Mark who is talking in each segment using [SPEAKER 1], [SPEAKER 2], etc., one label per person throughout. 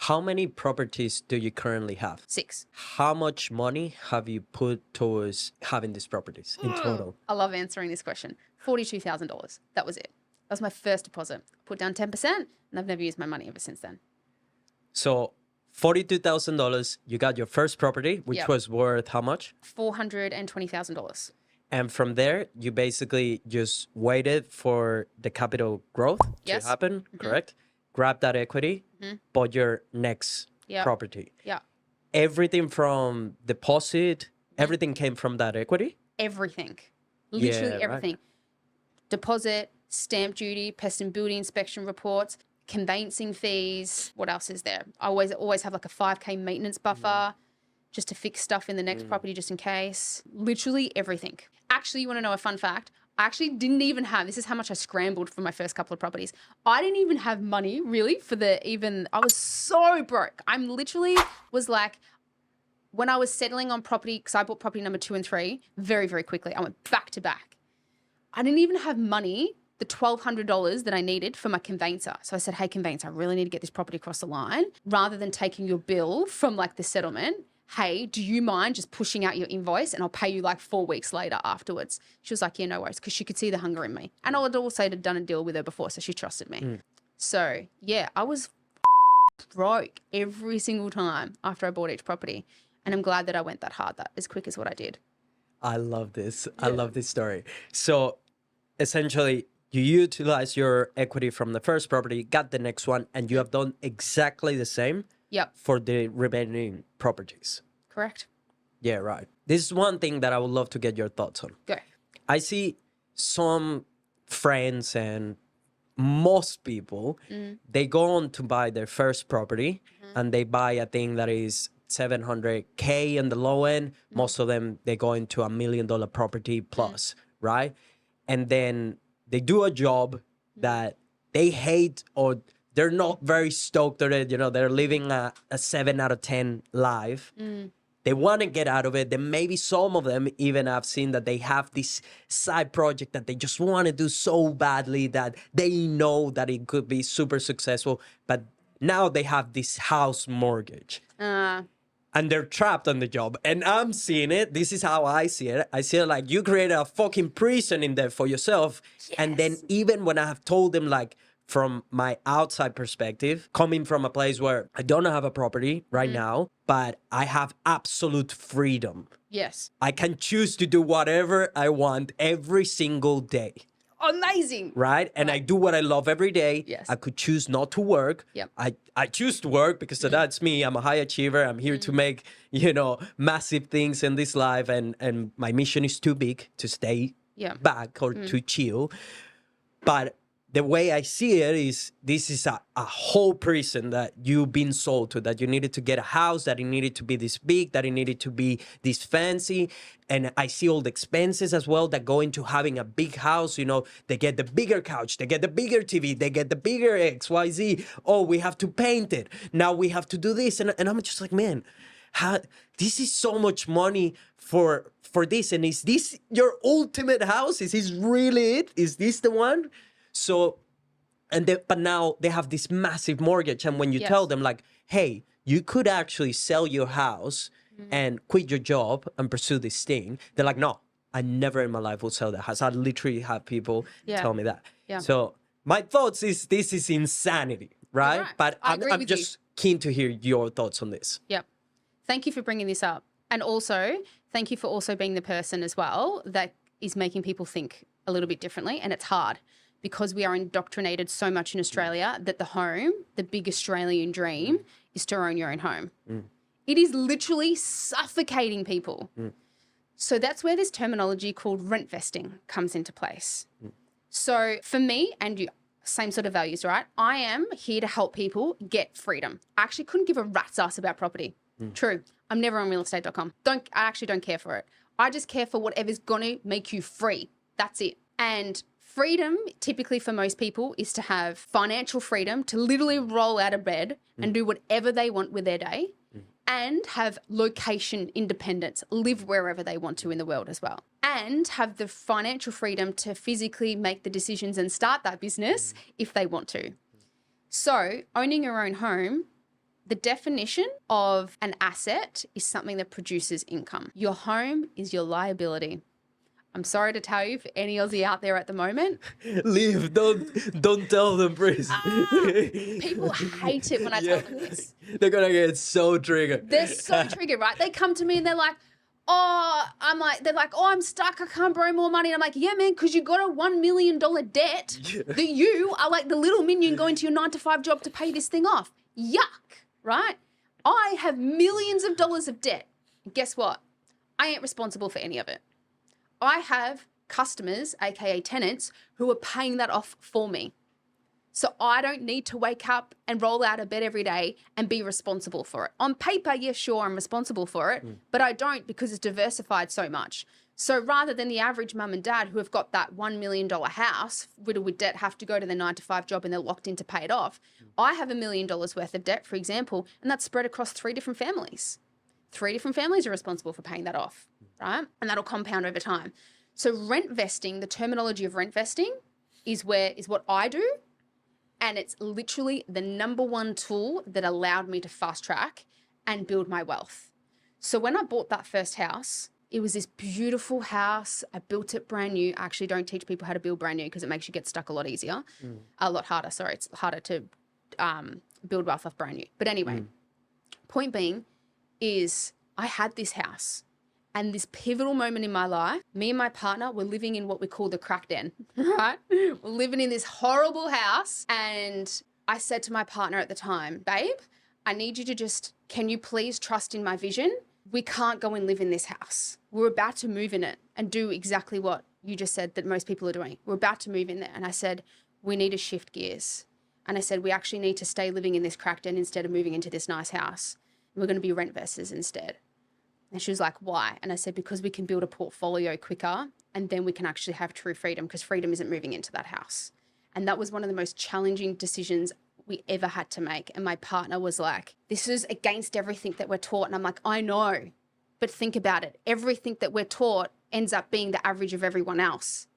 [SPEAKER 1] How many properties do you currently have?
[SPEAKER 2] 6.
[SPEAKER 1] How much money have you put towards having these properties in total?
[SPEAKER 2] I love answering this question. $42,000. That was it. That was my first deposit. Put down 10% and I've never used my money ever since then.
[SPEAKER 1] So $42,000, you got your first property, which
[SPEAKER 2] Yep.
[SPEAKER 1] was worth how much?
[SPEAKER 2] $420,000.
[SPEAKER 1] And from there, you basically just waited for the capital growth
[SPEAKER 2] Yes.
[SPEAKER 1] to happen, correct? Grab that equity, bought your next
[SPEAKER 2] Yep.
[SPEAKER 1] property.
[SPEAKER 2] Yeah.
[SPEAKER 1] Everything from deposit, everything came from that equity?
[SPEAKER 2] Everything. Literally
[SPEAKER 1] Yeah, right.
[SPEAKER 2] everything. Deposit, stamp duty, pest and building inspection reports, conveyancing fees. What else is there? I always have like a 5K maintenance buffer just to fix stuff in the next property just in case. Literally everything. Actually, you want to know a fun fact? I actually didn't even have, this is how much I scrambled for my first couple of properties. I didn't even have money really I was so broke. I'm literally was like, when I was settling on property, because I bought property number 2 and 3 very, very quickly. I went back to back. I didn't even have money, the $1,200 that I needed for my conveyancer. So I said, hey, conveyancer, I really need to get this property across the line. Rather than taking your bill from like the settlement, hey, do you mind just pushing out your invoice and I'll pay you like 4 weeks later afterwards? She was like, yeah, no worries, because she could see the hunger in me. And I had also done a deal with her before, so she trusted me. So yeah, I was broke every single time after I bought each property. And I'm glad that I went that hard, that as quick as what I did.
[SPEAKER 1] I love this. I love this story. So essentially, you utilize your equity from the first property, got the next one, and you have done exactly the same
[SPEAKER 2] Yep,
[SPEAKER 1] for the remaining properties.
[SPEAKER 2] correct.
[SPEAKER 1] Yeah, right. This is one thing that I would love to get your thoughts on.
[SPEAKER 2] Go.
[SPEAKER 1] I see some friends and most people, they go on to buy their first property and they buy a thing that is 700K in the low end. Most of them, they go into $1 million property plus, right? And then they do a job that they hate or they're not very stoked on it. You know, they're living a 7 out of 10 life. They want to get out of it. Then maybe some of them, even I've seen that they have this side project that they just want to do so badly that they know that it could be super successful. But now they have this house mortgage. And they're trapped on the job. And I'm seeing it. This is how I see it. I see it like you create a fucking prison in there for yourself.
[SPEAKER 2] Yes.
[SPEAKER 1] And then even when I have told them, like, from my outside perspective, coming from a place where I don't have a property right now, but I have absolute freedom.
[SPEAKER 2] Yes.
[SPEAKER 1] I can choose to do whatever I want every single day.
[SPEAKER 2] Amazing.
[SPEAKER 1] Right? And I do what I love every day.
[SPEAKER 2] Yes.
[SPEAKER 1] I could choose not to work.
[SPEAKER 2] Yep.
[SPEAKER 1] I choose to work because that's me. I'm a high achiever. I'm here to make, massive things in this life. And my mission is too big to stay back or to chill. But the way I see it is this is a whole prison that you've been sold to, that you needed to get a house, that it needed to be this big, that it needed to be this fancy. And I see all the expenses as well that go into having a big house. You know, they get the bigger couch, they get the bigger TV, they get the bigger XYZ. Oh, we have to paint it. Now we have to do this. And I'm just like, man, this is so much money for this. And is this your ultimate house? Is this really it? Is this the one? So, but now they have this massive mortgage. And when you tell them like, hey, you could actually sell your house and quit your job and pursue this thing, they're like, no, I never in my life will sell that house. I literally have people tell me that. Yeah. So my thoughts is this is insanity, right? But I'm just keen to hear your thoughts on this.
[SPEAKER 2] Yep. Thank you for bringing this up. And also, thank you for also being the person as well that is making people think a little bit differently. And it's hard, because we are indoctrinated so much in Australia that the big Australian dream is to own your own home. It is literally suffocating people. So that's where this terminology called rent vesting comes into place. So for me and you, same sort of values, right? I am here to help people get freedom. I actually couldn't give a rat's ass about property. True. I'm never on realestate.com. I actually don't care for it. I just care for whatever's going to make you free. That's it. And freedom, typically for most people, is to have financial freedom to literally roll out of bed and do whatever they want with their day, and have location independence, live wherever they want to in the world as well, and have the financial freedom to physically make the decisions and start that business if they want to. So owning your own home The definition of an asset is something that produces income. Your home is your liability. I'm sorry to tell you, for any Aussie out there at the moment.
[SPEAKER 1] Leave. Don't tell them, please.
[SPEAKER 2] People hate it when I tell them this.
[SPEAKER 1] They're gonna get so triggered.
[SPEAKER 2] They're so triggered, right? They come to me and they're like, oh, I'm stuck. I can't borrow more money. And I'm like, yeah, man, because you got a $1 million debt that you are like the little minion going to your 9-to-5 job to pay this thing off. Yuck, right? I have millions of dollars of debt. And guess what? I ain't responsible for any of it. I have customers, aka tenants, who are paying that off for me. So I don't need to wake up and roll out of bed every day and be responsible for it. On paper, yeah, sure, I'm responsible for it, but I don't because it's diversified so much. So rather than the average mum and dad who have got that $1 million house, riddled with debt, have to go to their 9-to-5 job and they're locked in to pay it off, I have $1 million worth of debt, for example, and that's spread across 3 different families. 3 different families are responsible for paying that off, right? And that'll compound over time. So rent vesting, the terminology of rent vesting is what I do. And it's literally the number one tool that allowed me to fast track and build my wealth. So when I bought that first house, it was this beautiful house. I built it brand new. I actually don't teach people how to build brand new because it makes you get stuck a lot easier. A lot harder, sorry. It's harder to build wealth off brand new. But anyway, point being is I had this house. And this pivotal moment in my life, me and my partner were living in what we call the crack den, right? We're living in this horrible house. And I said to my partner at the time, babe, I need you to can you please trust in my vision? We can't go and live in this house. We're about to move in it and do exactly what you just said that most people are doing. We're about to move in there. And I said, we need to shift gears. And I said, we actually need to stay living in this crack den instead of moving into this nice house. We're going to be rent investors instead. And she was like, why? And I said, because we can build a portfolio quicker and then we can actually have true freedom because freedom isn't moving into that house. And that was one of the most challenging decisions we ever had to make. And my partner was like, this is against everything that we're taught. And I'm like, I know, but think about it. Everything that we're taught ends up being the average of everyone else.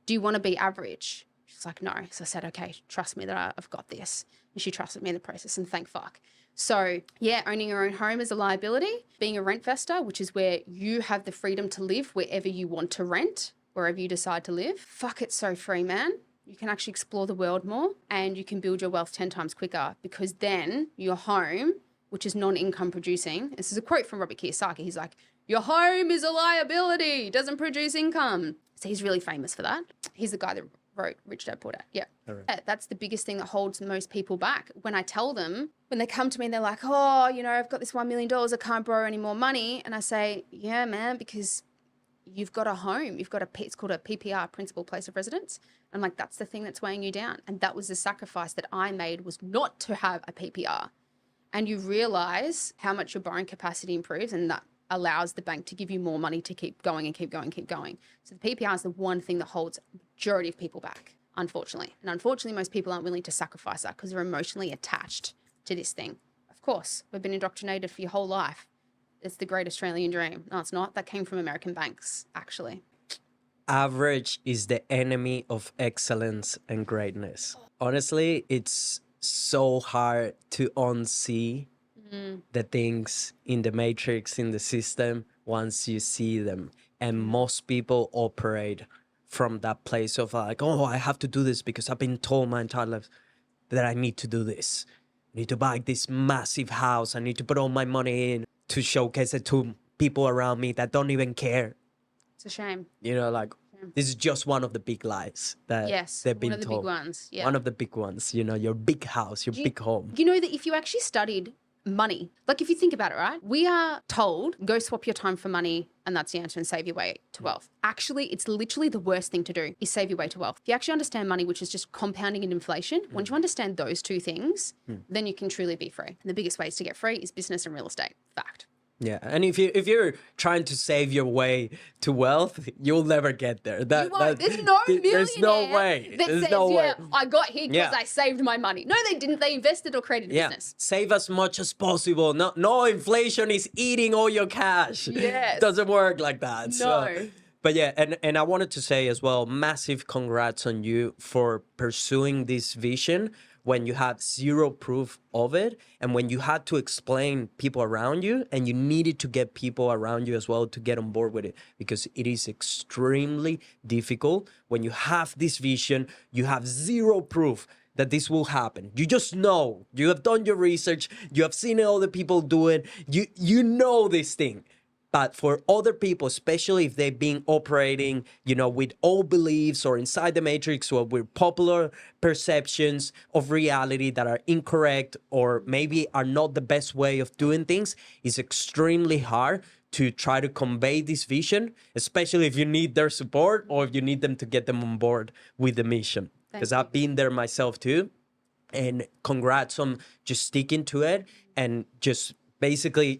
[SPEAKER 2] Do you want to be average? She's like, no. So I said, okay, trust me that I've got this. And she trusted me in the process and thank fuck. So yeah, owning your own home is a liability. Being a rent investor, which is where you have the freedom to live wherever you want to rent, wherever you decide to live. Fuck, it's so free, man. You can actually explore the world more and you can build your wealth 10 times quicker because then your home, which is non-income producing, this is a quote from Robert Kiyosaki. He's like, your home is a liability, doesn't produce income. So he's really famous for that. He's the guy that wrote Rich Dad Poor Dad. Yeah. Right. That's the biggest thing that holds most people back. When I tell them, when they come to me and they're like, oh, I've got this $1 million, I can't borrow any more money. And I say, yeah, man, because you've got a home. You've got it's called a PPR, principal place of residence. I'm like, that's the thing that's weighing you down. And that was the sacrifice that I made, was not to have a PPR. And you realize how much your borrowing capacity improves, and that allows the bank to give you more money to keep going and keep going and keep going. So the PPR is the one thing that holds a majority of people back, unfortunately. And unfortunately, most people aren't willing to sacrifice that because they're emotionally attached to this thing. Of course, we've been indoctrinated for your whole life. It's the great Australian dream. No, it's not. That came from American banks, actually.
[SPEAKER 1] Average is the enemy of excellence and greatness. Honestly, it's so hard to unsee the things in the matrix, in the system, once you see them. And most people operate from that place of like, oh, I have to do this because I've been told my entire life that I need to do this. I need to buy this massive house. I need to put all my money in to showcase it to people around me that don't even care.
[SPEAKER 2] It's a shame.
[SPEAKER 1] This is just one of the big lies that they've been told. One of the big
[SPEAKER 2] ones. Yeah.
[SPEAKER 1] One of the big ones, your big house, your big home.
[SPEAKER 2] You know that if you actually studied money, like if you think about it, right? We are told, go swap your time for money and that's the answer and save your way to wealth. Actually, it's literally the worst thing to do is save your way to wealth. If you actually understand money, which is just compounding in inflation, once you understand those two things, then you can truly be free. And the biggest ways to get free is business and real estate. Fact.
[SPEAKER 1] Yeah, and if you're trying to save your way to wealth, you'll never get there.
[SPEAKER 2] There's no millionaire.
[SPEAKER 1] There's no way.
[SPEAKER 2] There's no way. I got here because I saved my money. No, they didn't. They invested or created a business.
[SPEAKER 1] Save as much as possible. No inflation is eating all your cash.
[SPEAKER 2] Yes.
[SPEAKER 1] It doesn't work like that.
[SPEAKER 2] No.
[SPEAKER 1] But yeah, and I wanted to say as well, massive congrats on you for pursuing this vision when you have zero proof of it, and when you had to explain people around you, and you needed to get people around you as well to get on board with it, because it is extremely difficult when you have this vision, you have zero proof that this will happen. You just know, you have done your research, you have seen other people do it, you know this thing. But for other people, especially if they've been operating, with old beliefs or inside the matrix, or with popular perceptions of reality that are incorrect or maybe are not the best way of doing things, it's extremely hard to try to convey this vision, especially if you need their support or if you need them to get them on board with the mission. Because I've been there myself too. And congrats on just sticking to it and just basically,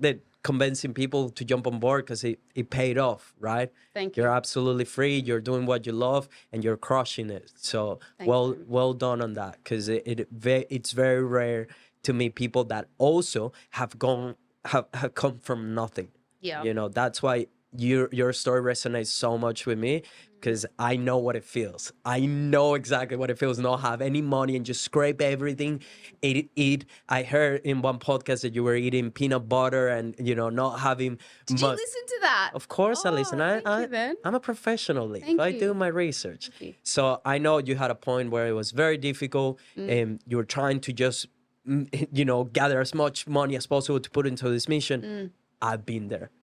[SPEAKER 1] that convincing people to jump on board, because it paid off, right?
[SPEAKER 2] Thank you.
[SPEAKER 1] You're absolutely free. You're doing what you love and you're crushing it. So well done on that, because it's very rare to meet people that also have come from nothing.
[SPEAKER 2] Yeah.
[SPEAKER 1] That's why your story resonates so much with me, because I know what it feels. I know exactly what it feels not have any money and just scrape everything. Eat. I heard in one podcast that you were eating peanut butter and not having.
[SPEAKER 2] Did you listen to that?
[SPEAKER 1] Of course, I listen.
[SPEAKER 2] Thank you, then.
[SPEAKER 1] I'm a professional, Leaf.
[SPEAKER 2] Thank
[SPEAKER 1] I
[SPEAKER 2] you.
[SPEAKER 1] do my research.
[SPEAKER 2] Thank you.
[SPEAKER 1] So I know you had a point where it was very difficult, and you were trying to just gather as much money as possible to put into this mission. I've been there.